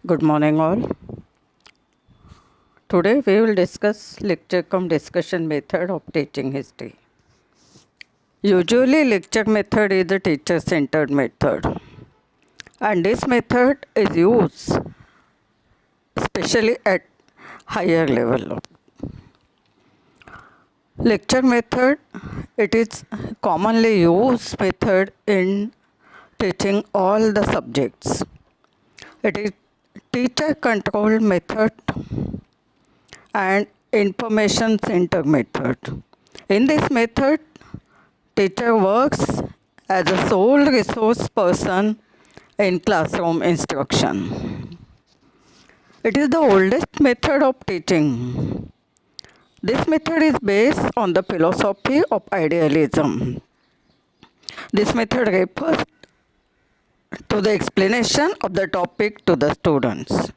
Good morning, all. Today we will discuss lecture cum discussion method of teaching history. Usually, lecture method is the teacher centered method, and this method is used especially at higher level. Lecture method, it is commonly used method in teaching all the subjects. It is teacher controlled method and information center method. In this method, teacher works as a sole resource person in classroom instruction. It is the oldest method of teaching. This method is based on the philosophy of idealism. This method refers to the explanation of the topic to the students.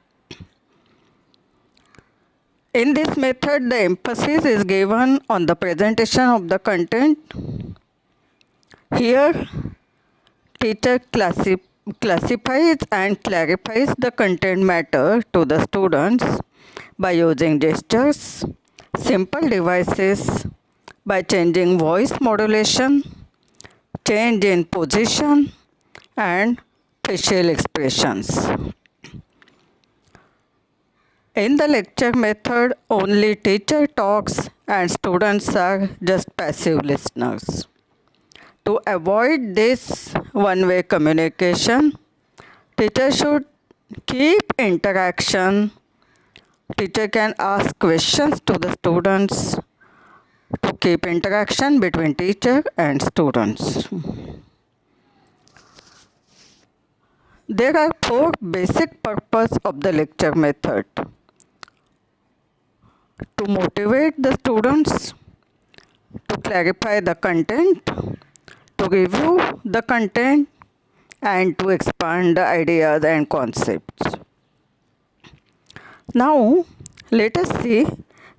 In this method, the emphasis is given on the presentation of the content. Here, teacher classifies and clarifies the content matter to the students by using gestures, simple devices, by changing voice modulation, change in position, and facial expressions. In the lecture method, only teacher talks and students are just passive listeners. To avoid this one-way communication, teacher should keep interaction. Teacher can ask questions to the students to keep interaction between teacher and students. There are four basic purposes of the lecture method: to motivate the students, to clarify the content, to review the content, and to expand the ideas and concepts. Now, let us see,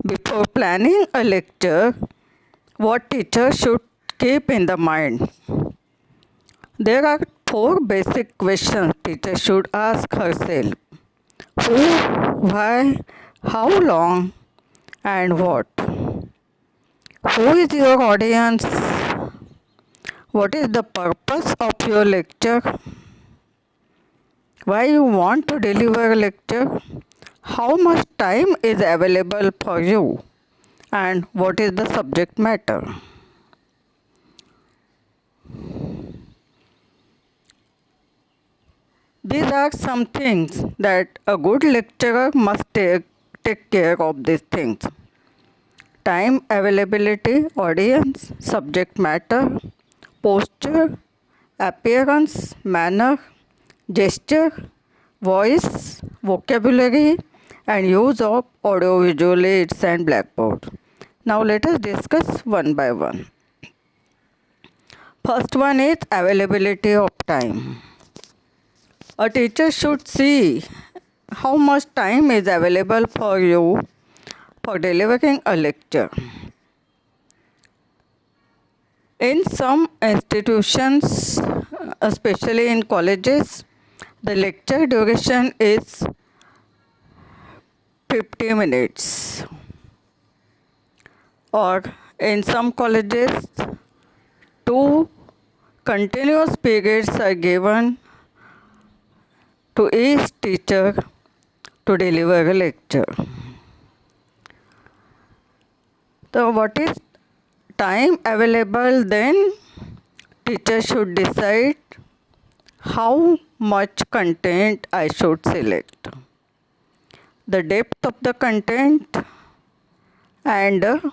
before planning a lecture, what teacher should keep in the mind. There are four basic questions teacher should ask herself: who, why, how long, and what. Who is your audience? What is the purpose of your lecture? Why you want to deliver a lecture? How much time is available for you? And what is the subject matter? These are some things that a good lecturer must take care of these things: time availability, audience, subject matter, posture, appearance, manner, gesture, voice, vocabulary, and use of audio-visual aids and blackboard. Now let us discuss one by one. First one is availability of time. A teacher should see how much time is available for you for delivering a lecture. In some institutions, especially in colleges, the lecture duration is 50 minutes. Or in some colleges, 2 continuous periods are given to each teacher to deliver a lecture. So what is time available? Then teacher should decide how much content I should select, the depth of the content, and the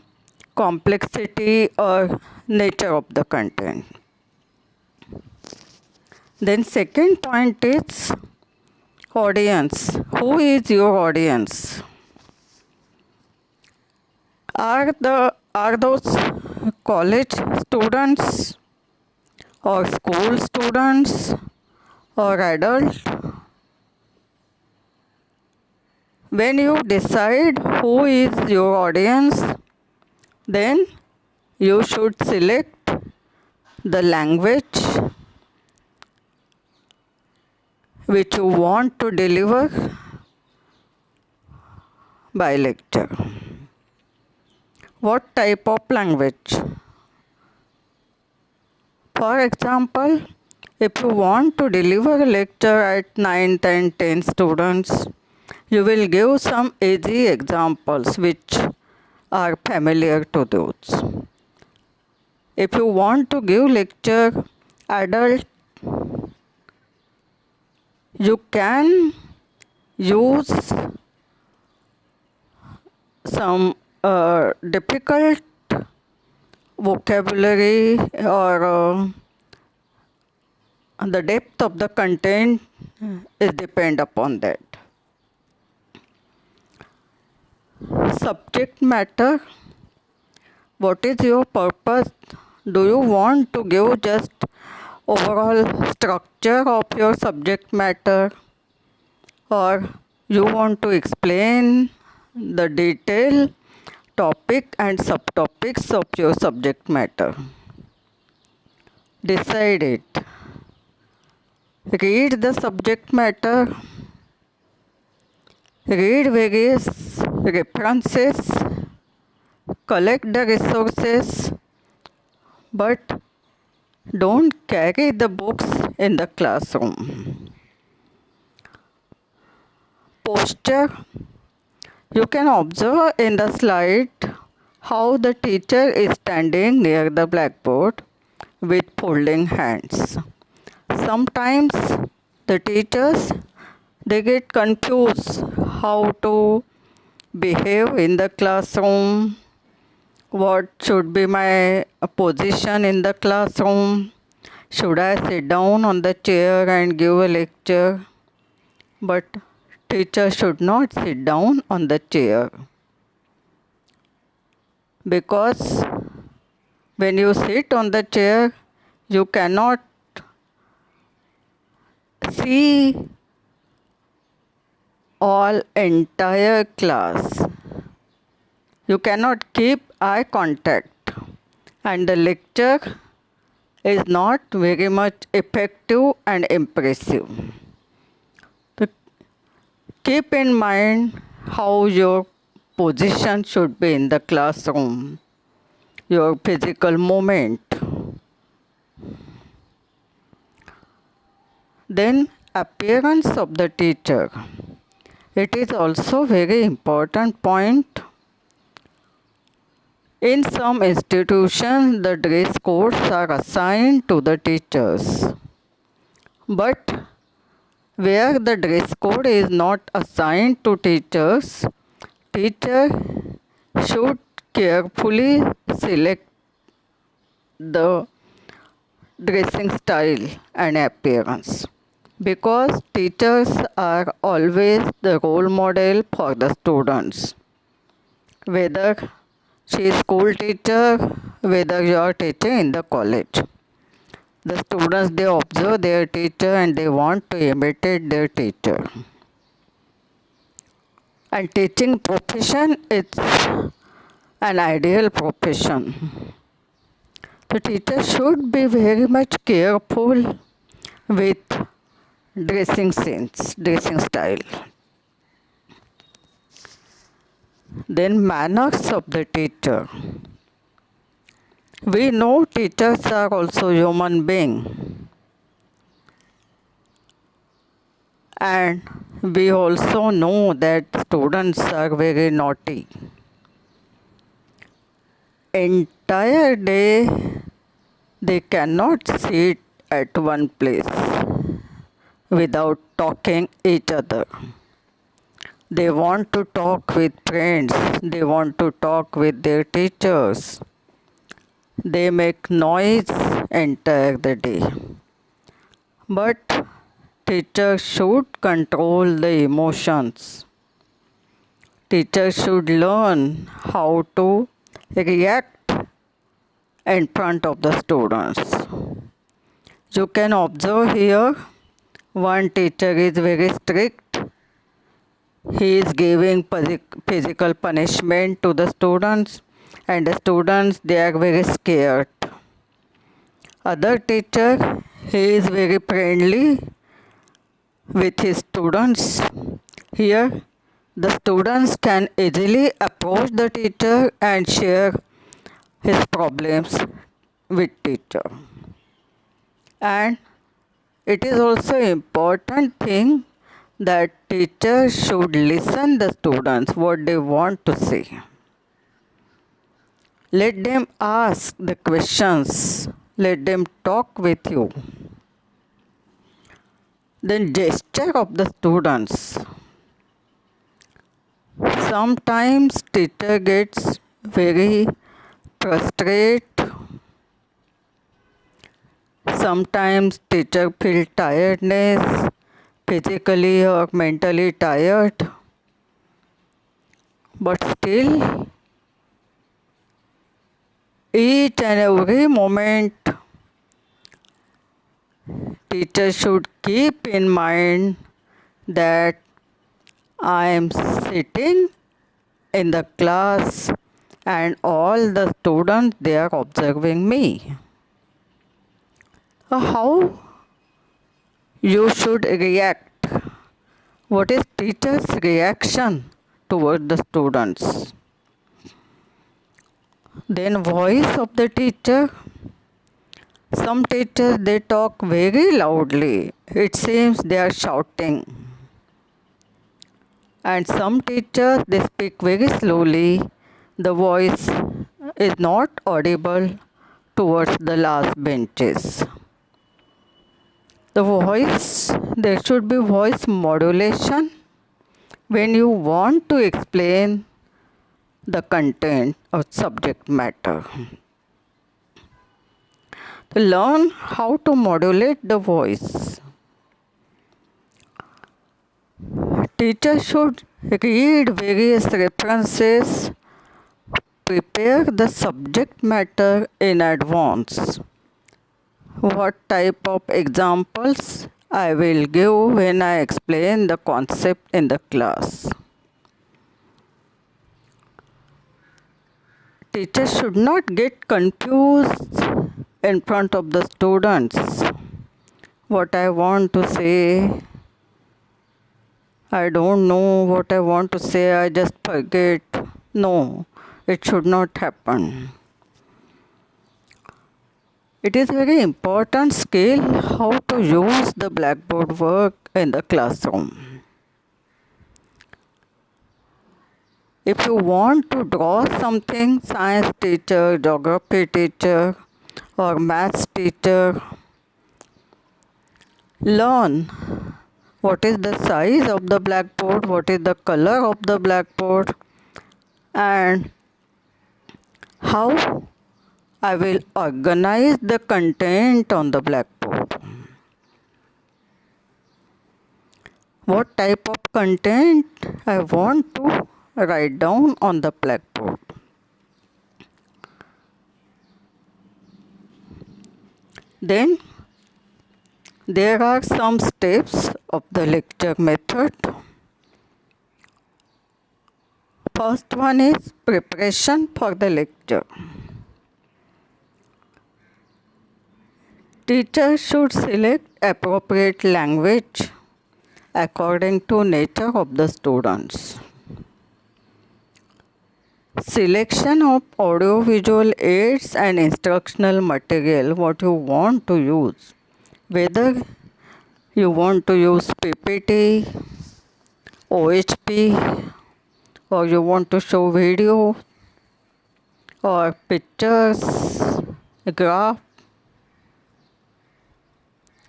complexity or nature of the content. Then second point is audience. Who is your audience? Are those college students or school students or adults? When you decide who is your audience, then you should select the language which you want to deliver by lecture. What type of language? For example, if you want to deliver a lecture at 9, 10, 10 students, you will give some easy examples which are familiar to those. If you want to give lecture adult, you can use some difficult vocabulary or the depth of the content is depend upon that. Subject matter. What is your purpose? Do you want to give just overall structure of your subject matter, or you want to explain the detailed topic and subtopics of your subject matter? Decide it. Read the subject matter. Read various references. Collect the resources. But don't carry the books in the classroom. Posture. You can observe in the slide how the teacher is standing near the blackboard with folding hands. Sometimes the teachers, they get confused how to behave in the classroom, what should be my position in the classroom, should I sit down on the chair and give a lecture? But teacher should not sit down on the chair, because when you sit on the chair, you cannot see all entire class. You cannot keep eye contact, and the lecture is not very much effective and impressive. So keep in mind how your position should be in the classroom, your physical movement. Then appearance of the teacher. It is also very important point. In some institutions, the dress codes are assigned to the teachers. But where the dress code is not assigned to teachers, teacher should carefully select the dressing style and appearance, because teachers are always the role model for the students. Whether she is school teacher, whether you are teaching in the college, the students, they observe their teacher and they want to imitate their teacher. And teaching profession is an ideal profession. The teacher should be very much careful with dressing sense, dressing style. Then manners of the teacher. We know teachers are also human beings, and we also know that students are very naughty. Entire day they cannot sit at one place without talking each other. They want to talk with friends, they want to talk with their teachers. They make noise entire the day. But teacher should control the emotions. Teacher should learn how to react in front of the students. You can observe here, one teacher is very strict. He is giving physical punishment to the students, and the students, they are very scared. Other teacher, he is very friendly with his students. Here The students can easily approach the teacher and share his problems with teacher. And it is also important thing that teacher should listen the students what they want to say. Let them ask the questions. Let them talk with you. Then gesture of the students. Sometimes teacher gets very frustrated. Sometimes teacher feel tiredness, physically or mentally tired. But still, each and every moment, teacher should keep in mind that I am sitting in the class and all the students they are observing me. How you should react? What is teacher's reaction toward the students? Then voice of the teacher. Some teachers they talk very loudly. It seems they are shouting. And some teachers they speak very slowly. The voice is not audible towards the last benches. The voice, there should be voice modulation when you want to explain the content or subject matter. To learn how to modulate the voice. Teacher should read various references, prepare the subject matter in advance. What type of examples I will give when I explain the concept in the class. Teacher should not get confused in front of the students. What I want to say, I don't know what I want to say, I just forget. No, it should not happen. It is very important skill how to use the blackboard work in the classroom. If you want to draw something, science teacher, geography teacher or maths teacher, learn what is the size of the blackboard, what is the color of the blackboard, and how I will organize the content on the blackboard. What type of content I want to write down on the blackboard. Then there are some steps of the lecture method. First one is preparation for the lecture. Teacher should select appropriate language according to nature of the students. Selection of audio-visual aids and instructional material, what you want to use. Whether you want to use PPT, OHP, or you want to show video, or pictures, graph,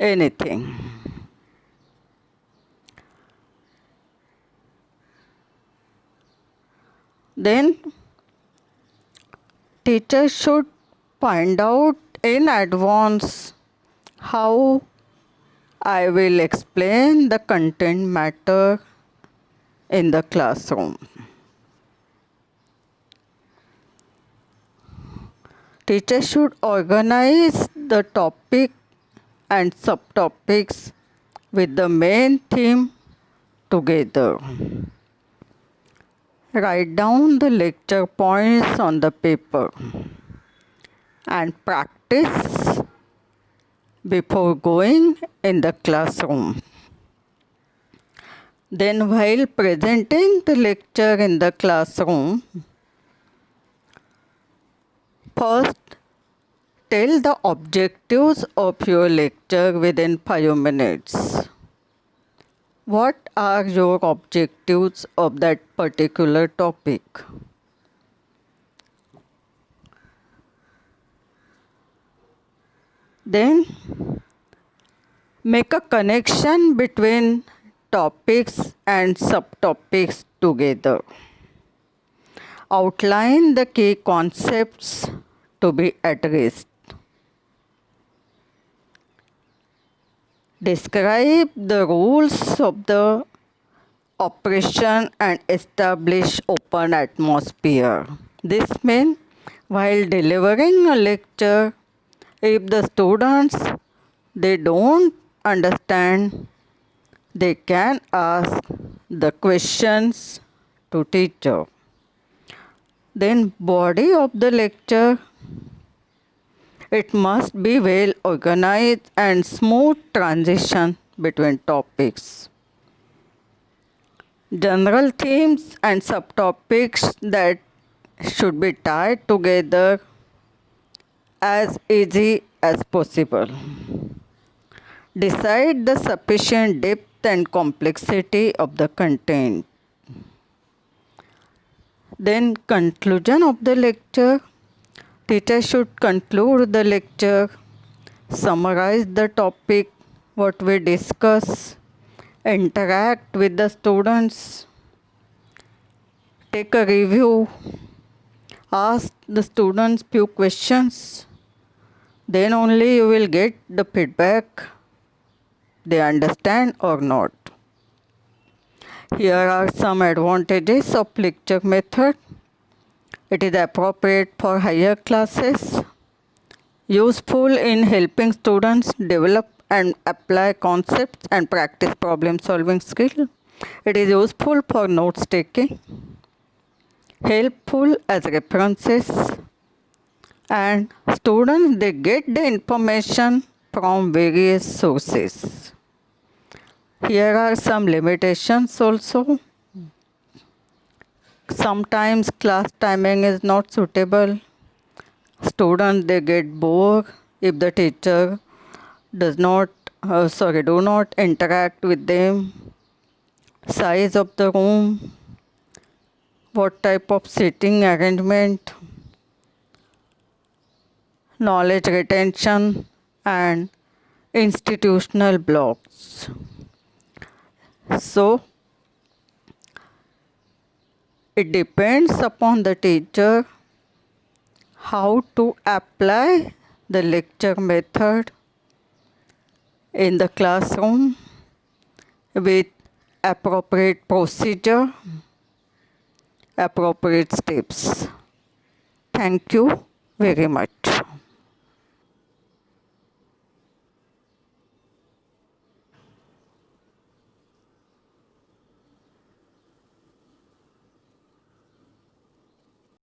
anything. Then teacher should find out in advance how I will explain the content matter in the classroom. Teacher should organize the topic and subtopics with the main theme together. Write down the lecture points on the paper and practice before going in the classroom. Then while presenting the lecture in the classroom, first tell the objectives of your lecture within 5 minutes. What are your objectives of that particular topic? Then make a connection between topics and subtopics together. Outline the key concepts to be addressed. Describe the rules of the operation and establish open atmosphere. This means while delivering a lecture, if the students they don't understand, they can ask the questions to teacher. Then body of the lecture, it must be well organized and smooth transition between topics. General themes and subtopics that should be tied together as easy as possible. Decide the sufficient depth and complexity of the content. Then conclusion of the lecture. Teacher should conclude the lecture, summarize the topic, what we discuss, interact with the students, take a review, ask the students few questions. Then only you will get the feedback, they understand or not. Here are some advantages of lecture method. It is appropriate for higher classes, useful in helping students develop and apply concepts and practice problem solving skill. It is useful for notes taking, helpful as references, and students they get the information from various sources. Here are some limitations also. Sometimes class timing is not suitable. Students they get bored if the teacher do not interact with them. Size of the room, what type of seating arrangement, knowledge retention and institutional blocks. So it depends upon the teacher how to apply the lecture method in the classroom with appropriate procedure, appropriate steps. Thank you very much.